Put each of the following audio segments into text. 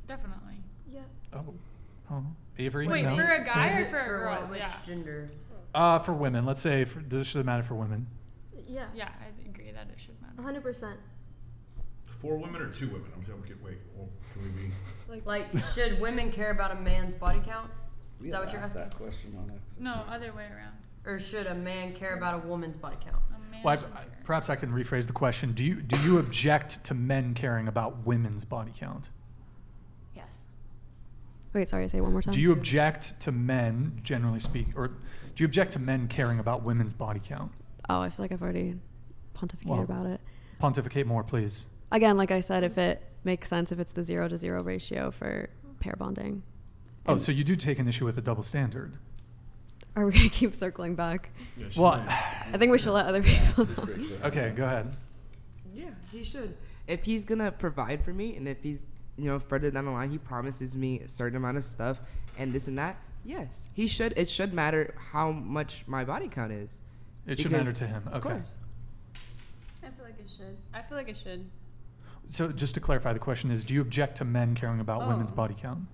Definitely. Yeah. Oh. Avery? Wait, no? for a guy or for a For girl? what? Which gender? For women. Let's say this should matter for women. Yeah. Yeah, I agree that it should matter. 100%. 4 women or 2 women? I'm saying, okay, wait. Well, can we be? Like, should women care about a man's body count? Is that what you're asking? That question on X. No, other way around. Or should a man care about a woman's body count? A man Well, should care. perhaps I can rephrase the question. Do you object to men caring about women's body count? Yes. Wait, sorry, say it one more time. Do you object to men, generally speaking, or do you object to men caring about women's body count? Oh, I feel like I've already pontificated about it. Pontificate more, please. Again, like I said, if it makes sense, if it's the 0-to-0 ratio for pair bonding. Oh, so you do take an issue with a double standard. Are we going to keep circling back? Yes, Well, I think we should let other people talk. okay, go ahead. Yeah, he should. If he's gonna provide for me, and if he's, further down the line, he promises me a certain amount of stuff and this and that. Yes, he should. It should matter how much my body count is. It should matter to him. Okay. Of course. I feel like it should. I feel like it should. So just to clarify, the question is, do you object to men caring about women's body count?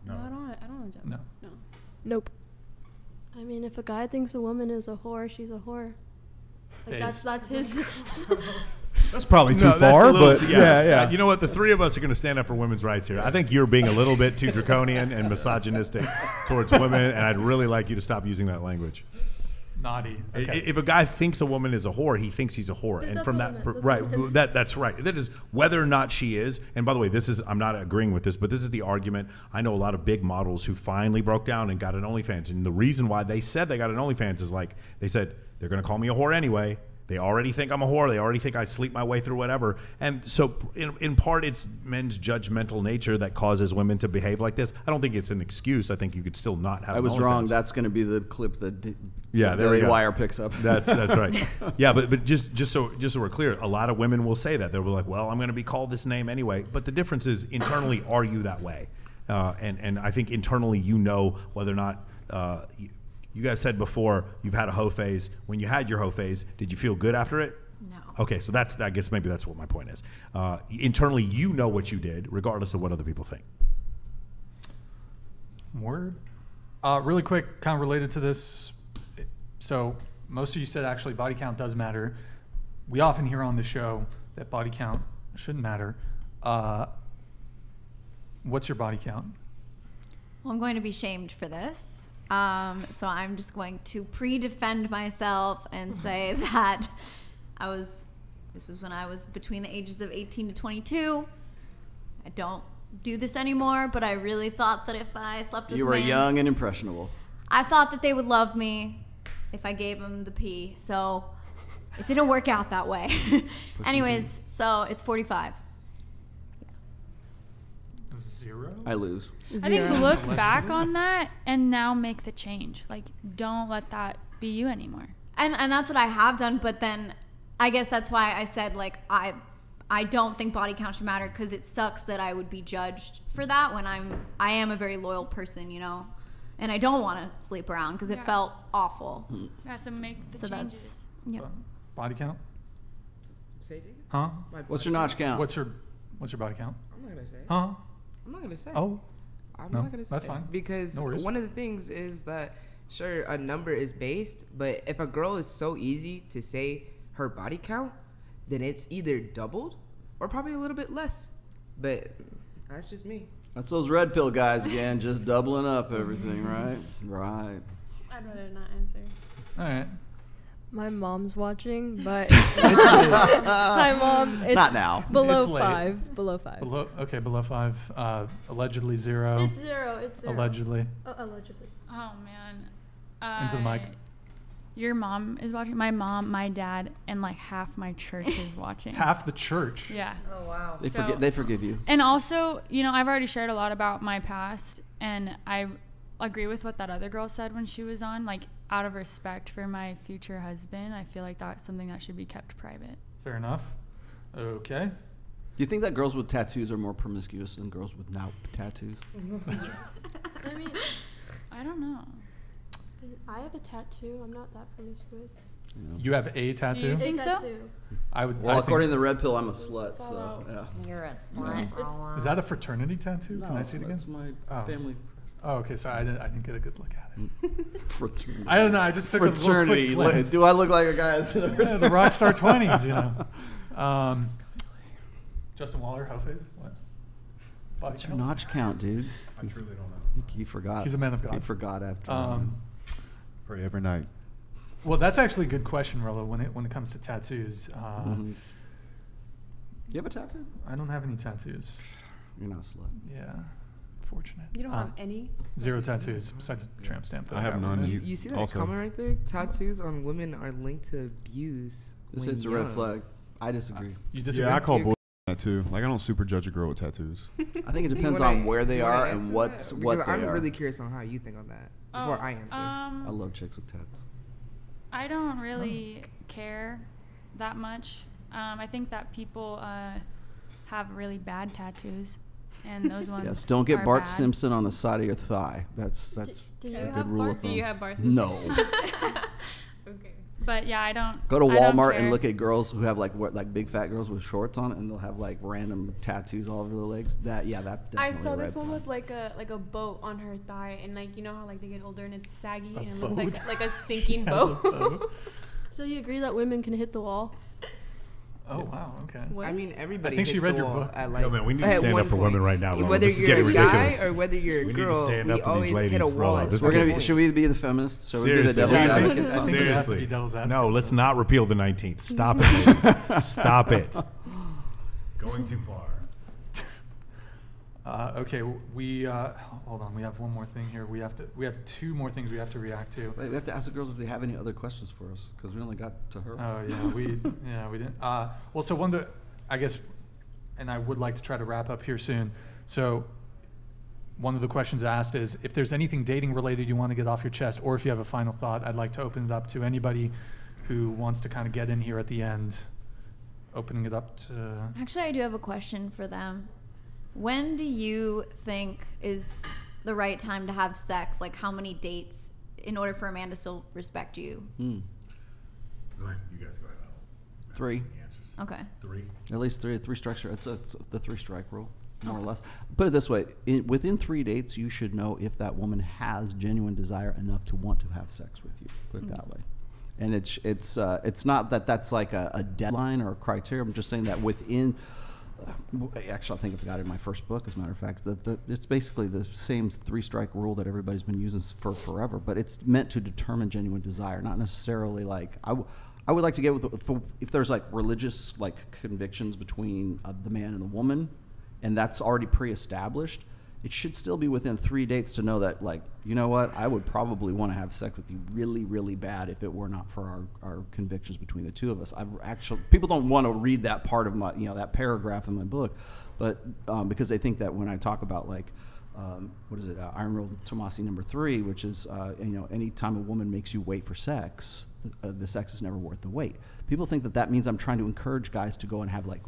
No, I don't object. No. Nope. I mean, if a guy thinks a woman is a whore, she's a whore. Like Based. that's his. That's probably too No, that's far, a little but yeah. You know what? The 3 of us are going to stand up for women's rights here. I think you're being a little bit too draconian and misogynistic towards women, and I'd really like you to stop using that language. Naughty. Okay. If a guy thinks a woman is a whore, he thinks he's a whore, and That's from what I that, meant. That's right? what I meant. That's right. That is whether or not she is. And by the way, I'm not agreeing with this, but this is the argument. I know a lot of big models who finally broke down and got an OnlyFans, and the reason why they said they got an OnlyFans is like they said they're going to call me a whore anyway. They already think I'm a whore. They already think I sleep my way through whatever. And so in part, it's men's judgmental nature that causes women to behave like this. I don't think it's an excuse. I think you could still not have I an was wrong. OnlyFans. That's going to be the clip that there we go. Wire picks up. That's right. Yeah, but just so we're clear, a lot of women will say that. They'll be like, well, I'm going to be called this name anyway. But the difference is internally, are you that way? And I think internally whether or not you guys said before you've had a hoe phase. When you had your hoe phase, did you feel good after it? No. Okay, so I guess maybe that's what my point is. Internally, you know what you did, regardless of what other people think. Word. Really quick, kind of related to this. So most of you said actually body count does matter. We often hear on the show that body count shouldn't matter. What's your body count? Well, I'm going to be shamed for this. So I'm just going to pre-defend myself and say that this was when I was between the ages of 18 to 22. I don't do this anymore, but I really thought that if I slept with You were men, young and impressionable. I thought that they would love me if I gave them the pee. So it didn't work out that way. Anyways, so it's 45. 0? I lose. I think look back on that and now make the change. Like, don't let that be you anymore. And that's what I have done, but then I guess that's why I said, like, I don't think body count should matter, because it sucks that I would be judged for that when I am a very loyal person, and I don't want to sleep around because it felt awful. Yeah, so make the So changes. Yeah. Body count? Say it again? Huh? What's your notch count? What's your body count? I'm not gonna say it. Huh? I'm not gonna say it. Oh. I'm No, not gonna say that's it. fine. Because No worries. one of the things is that, sure, a number is based, but if a girl is so easy to say her body count, then it's either doubled or probably a little bit less. But that's just me. That's those red pill guys again, just doubling up everything, right? Right. I'd rather not answer. All right. My mom's watching, but hi, Mom. It's Not now. Below It's late. 5. Below 5. Below 5. Allegedly 0. It's 0. It's 0. Allegedly. Allegedly. Oh, man. Into the mic. Your mom is watching. My mom, my dad, and like half my church is watching. Half the church. Yeah. Oh, wow. They forgive you. And also, I've already shared a lot about my past, and I agree with what that other girl said when she was on. Like, out of respect for my future husband, I feel like that's something that should be kept private. Fair enough. Okay. Do you think that girls with tattoos are more promiscuous than girls without tattoos? I mean, I don't know. I have a tattoo. I'm not that promiscuous. You have a Do you tattoo? think so? I would. Well, I according think, to the red pill, I'm a slut. So yeah. You're a slut. is that a fraternity tattoo? Can I see it again? That's my Oh. family Oh, okay. Sorry, I didn't get a good look at it. fraternity. I don't know. I just took a little Fraternity. quick glance. Do I look like a guy that's in a Yeah, fraternity? the Rockstar 20s, you know. Justin Waller, how face? What? Body What's your count? notch count, dude? I truly don't know. He forgot. He's a man of God. He forgot after. Pray every night. Well, that's actually a good question, Rollo. When it comes to tattoos, Mhm. You have a tattoo? I don't have any tattoos. You're not a slut. Yeah, fortunate. You don't have any? 0 tattoos besides a tramp stamp. That I have got none. removed. You see that Also- comment right there? Tattoos on women are linked to abuse. This when is a red young. flag. I disagree. You disagree? Yeah, I call You- bull that too. Like I don't super judge a girl with tattoos. I think it depends You wanna- on where they you wanna are answer and that? what Because they I'm are. really curious on how you think on that before I answer. I love chicks with tats. I don't really care that much. I think that people have really bad tattoos, and those ones. Yes, don't get are Bart bad. Simpson on the side of your thigh. That's Do you a good have rule Bart? of Do thumb. you have Bart? No. Okay. But yeah, I don't. Go to I don't Walmart and care. look at girls who have like big fat girls with shorts on, and they'll have like random tattoos all over their legs. That's definitely I saw a red this one flag. with like a boat on her thigh, and like you know how like they get older and it's saggy A and it looks boat? like a She sinking has a boat. boat? So you agree that women can hit the wall? Oh wow. Okay. I mean, everybody. I think she hits read the your wall book. At, like, Yo, man, we need to at stand one up for women point. right now, Rollo. Whether This is you're getting a guy ridiculous. or whether you're a We need to girl, stand we up for these always ladies, hit a Rollo. wall. At This some is point. Should we be the feminists? Should we be the Seriously. devil's Yeah, I think- advocates? I on think this? we have to Seriously. be devil's advocates. No, let's not repeal the 19th. Stop it, ladies. Stop it. Going too far. Okay, we hold on. We have one more thing here. We have 2 more things we have to react to. Wait, we have to ask the girls if they have any other questions for us because we only got to her. Oh yeah, we didn't. Well, so one that I guess, and I would like to try to wrap up here soon. So one of the questions asked is if there's anything dating related you want to get off your chest, or if you have a final thought. I'd like to open it up to anybody who wants to kind of get in here at the end. Opening it up to. Actually, I do have a question for them. When do you think is the right time to have sex? Like, how many dates in order for a man to still respect you? Go ahead. You guys go ahead. I don't 3. have any answers. Okay. 3. At least 3. 3 strikes. It's the 3 strike rule, more or less. Put it this way: within 3 dates, you should know if that woman has genuine desire enough to want to have sex with you. Put it that way. And it's not that that's like a deadline or a criteria. I'm just saying that within. Actually, I think I've got it in my first book. As a matter of fact, it's basically the same 3 strike rule that everybody's been using for forever. But it's meant to determine genuine desire, not necessarily like I would like to get with if there's like religious like convictions between the man and the woman, and that's already pre-established. It should still be within 3 dates to know that, like, you know what, I would probably want to have sex with you really, really bad if it were not for our convictions between the two of us. People don't want to read that part of my, that paragraph in my book, but because they think that when I talk about like, what is it, Iron Rule Tomasi number 3, which is, any time a woman makes you wait for sex, the sex is never worth the wait. People think that means I'm trying to encourage guys to go and have like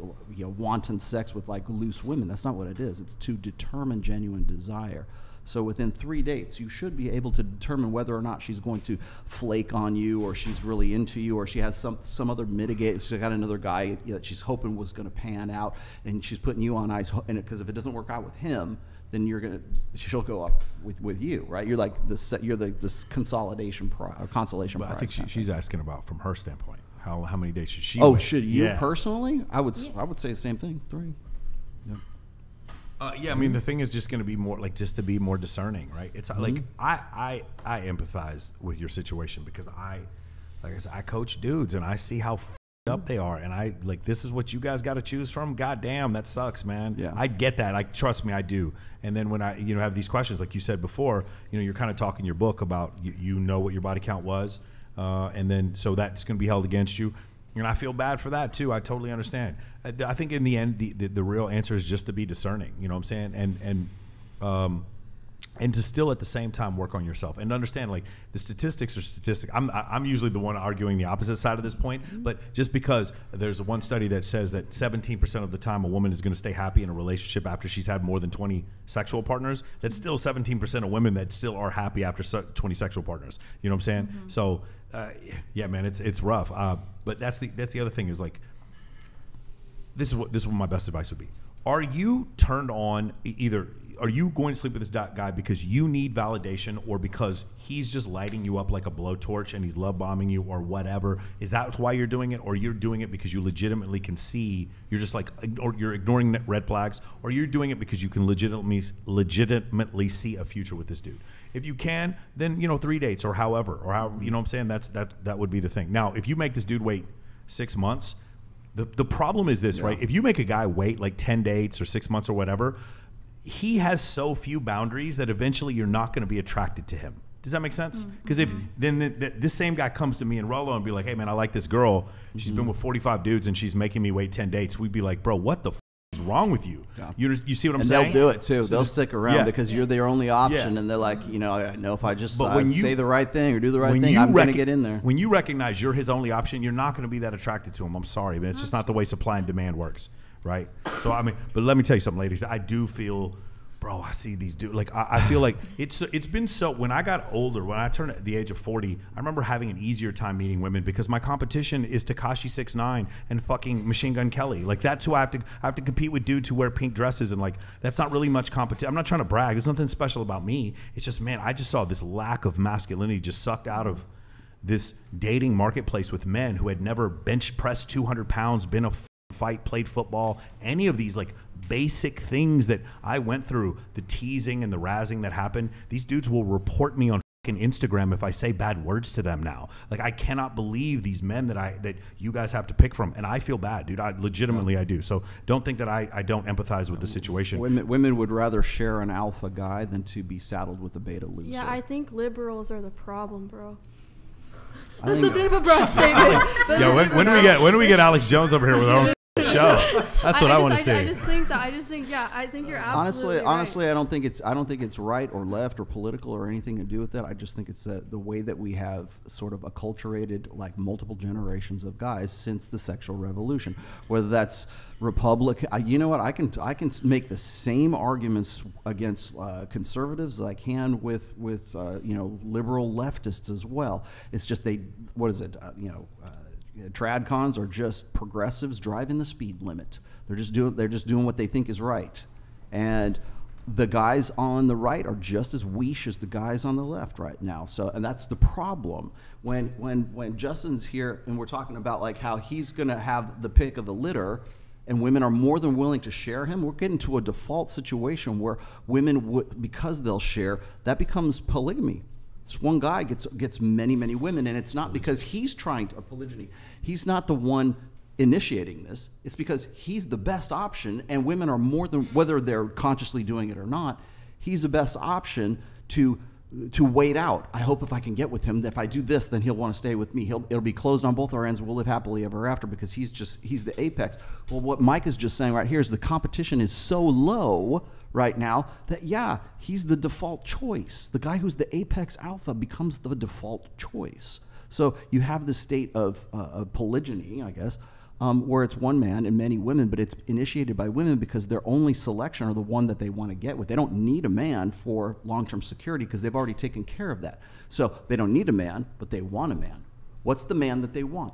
wanton sex with like loose women. That's not what it is. It's to determine genuine desire. So within 3 dates, you should be able to determine whether or not she's going to flake on you, or she's really into you, or she has some other mitigate. She's got another guy that she's hoping was going to pan out, and she's putting you on ice. And because if it doesn't work out with him, then she'll go up with you, right? You're like this consolation consolation But prize. I think she's asking about from her standpoint. How many days should she? Oh, wait? should you Yeah. personally? I would say the same thing. 3. Yeah, I mean the thing is just going to be more like just to be more discerning, right? It's like I empathize with your situation because like I said, I coach dudes and I see how up they are, and I like this is what you guys got to choose from. God damn, that sucks, man. Yeah. I get that. Like trust me, I do. And then when I have these questions, like you said before, you're kind of talking your book about you know what your body count was, and then so that's going to be held against you. And I feel bad for that too. I totally understand. I think in the end, the real answer is just to be discerning. You know what I'm saying? And and to still at the same time work on yourself and understand, like, the statistics are statistics. I'm usually the one arguing the opposite side of this point, but just because there's one study that says that 17% of the time a woman is going to stay happy in a relationship after she's had more than 20 sexual partners, that's still 17% of women that still are happy after 20 sexual partners. You know what I'm saying? So yeah, man, it's rough. But that's the other thing is, like, this is what my best advice would be. Are you turned on either? Are you going to sleep with this guy because you need validation, or because he's just lighting you up like a blowtorch and he's love bombing you, or whatever? Is that why you're doing it, or you're doing it because you legitimately can see you're just like, or you're ignoring red flags, or you're doing it because you can legitimately see a future with this dude? If you can, then 3 dates or however, you know what I'm saying? That would be the thing. Now, if you make this dude wait 6 months, the problem is this, right? If you make a guy wait like 10 dates or 6 months or whatever, he has so few boundaries that eventually you're not going to be attracted to him. Does that make sense? Because if then this same guy comes to me and Rollo and be like, hey man, I like this girl. She's been with 45 dudes and she's making me wait 10 dates. We'd be like, bro, what the is wrong with you? You see what I'm saying? And they'll do it too. So they'll stick around because you're their only option, and they're like, I know if I just say the right thing or do the right thing, I'm going to get in there. When you recognize you're his only option, you're not going to be that attracted to him. I'm sorry, man. It's just not the way supply and demand works, right? So I mean, but let me tell you something, ladies. I do feel, bro, I see these dudes. Like, I feel like it's been so. When I got older, when I turned at the age of 40, I remember having an easier time meeting women because my competition is Tekashi 6ix9ine and fucking Machine Gun Kelly. Like, that's who I have to compete with dudes who wear pink dresses, and like, that's not really much competition. I'm not trying to brag. There's nothing special about me. It's just, man, I just saw this lack of masculinity just sucked out of this dating marketplace with men who had never bench pressed 200 pounds, been a fight, played football, any of these like basic things that I went through, the teasing and the razzing that happened. These dudes will report me on fucking Instagram if I say bad words to them now. Like, I cannot believe these men that you guys have to pick from, and I feel bad, dude. I do. So don't think that I don't empathize with the situation. Women would rather share an alpha guy than to be saddled with a beta loser. Yeah, I think liberals are the problem, bro. That's a bit of a broad statement. Yeah, when do we get Alex Jones over here with our own show? That's what I want to see. I just think you're absolutely honestly, right. I don't think it's right or left or political or anything to do with that. I just think it's the way that we have sort of acculturated like multiple generations of guys since the sexual revolution, whether that's Republican. You know what? I can make the same arguments against conservatives as I can with liberal leftists as well. It's just tradcons are just progressives driving the speed limit. They're just doing what they think is right, and the guys on the right are just as weesh as the guys on the left right now. So, and that's the problem. When Justin's here and we're talking about like how he's going to have the pick of the litter, and women are more than willing to share him, we're getting to a default situation where women because they'll share, that becomes polygamy. This one guy gets many women, and it's not because he's trying to polygyny. He's not the one initiating this. It's because he's the best option, and women are more than, whether they're consciously doing it or not, he's the best option to wait out. I hope if I can get with him, if I do this, then he'll want to stay with me. It'll be closed on both our ends. We'll live happily ever after because he's the apex. Well, what Mike is just saying right here is the competition is so low right now that he's the default choice. The guy who's the apex alpha becomes the default choice. So you have this state of polygyny, I guess, where it's one man and many women, but it's initiated by women because their only selection are the one that they want to get with. They don't need a man for long-term security because they've already taken care of that. So they don't need a man, but they want a man. What's the man that they want?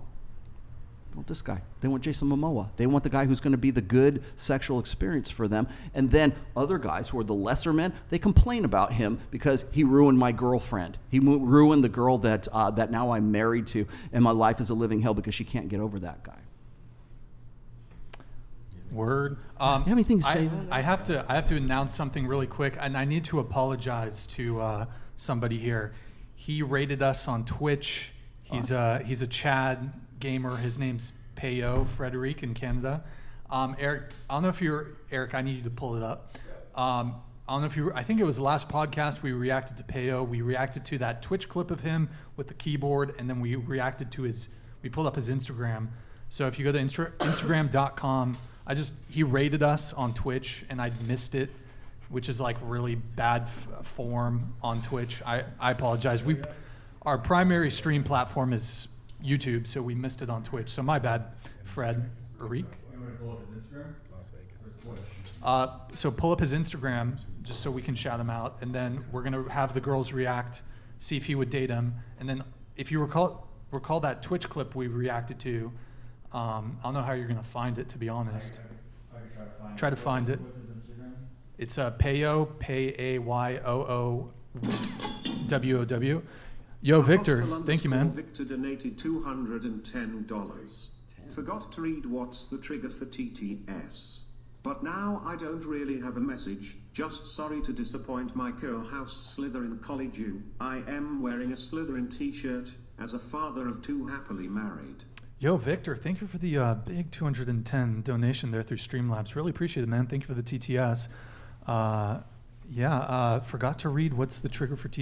They want this guy. They want Jason Momoa. They want the guy who's going to be the good sexual experience for them. And then other guys who are the lesser men, they complain about him because he ruined my girlfriend. He ruined the girl that now I'm married to, and my life is a living hell because she can't get over that guy. Word. You have anything to say? I have to announce something really quick, and I need to apologize to somebody here. He rated us on Twitch. He's a Chad gamer. His name's Payo Frederic in Canada. Eric, I don't know if you're Eric. I need you to pull it up. I don't know if you. I think it was the last podcast we reacted to Payo. We reacted to that Twitch clip of him with the keyboard, and then we reacted to we pulled up his Instagram. So if you go to Instagram.com. He rated us on Twitch, and I missed it which is like really bad form on Twitch. I apologize. Our primary stream platform is YouTube, so we missed it on Twitch. So my bad, Fred. Arik? So pull up his Instagram just so we can shout him out, and then we're gonna have the girls react, see if he would date him, and then if you recall that Twitch clip we reacted to. I don't know how you're gonna find it, to be honest. Try to find it. It's Payo, Payoowow. Yo, Victor, thank you, man. Victor donated $210. Forgot to read what's the trigger for TTS. But now I don't really have a message, just sorry to disappoint my co-house Slytherin College U. I am wearing a Slytherin t-shirt, as a father of 2 happily married. Yo, Victor, thank you for the big 210 donation there through Streamlabs. Really appreciate it, man. Thank you for the TTS. Forgot to read what's the trigger for TTS.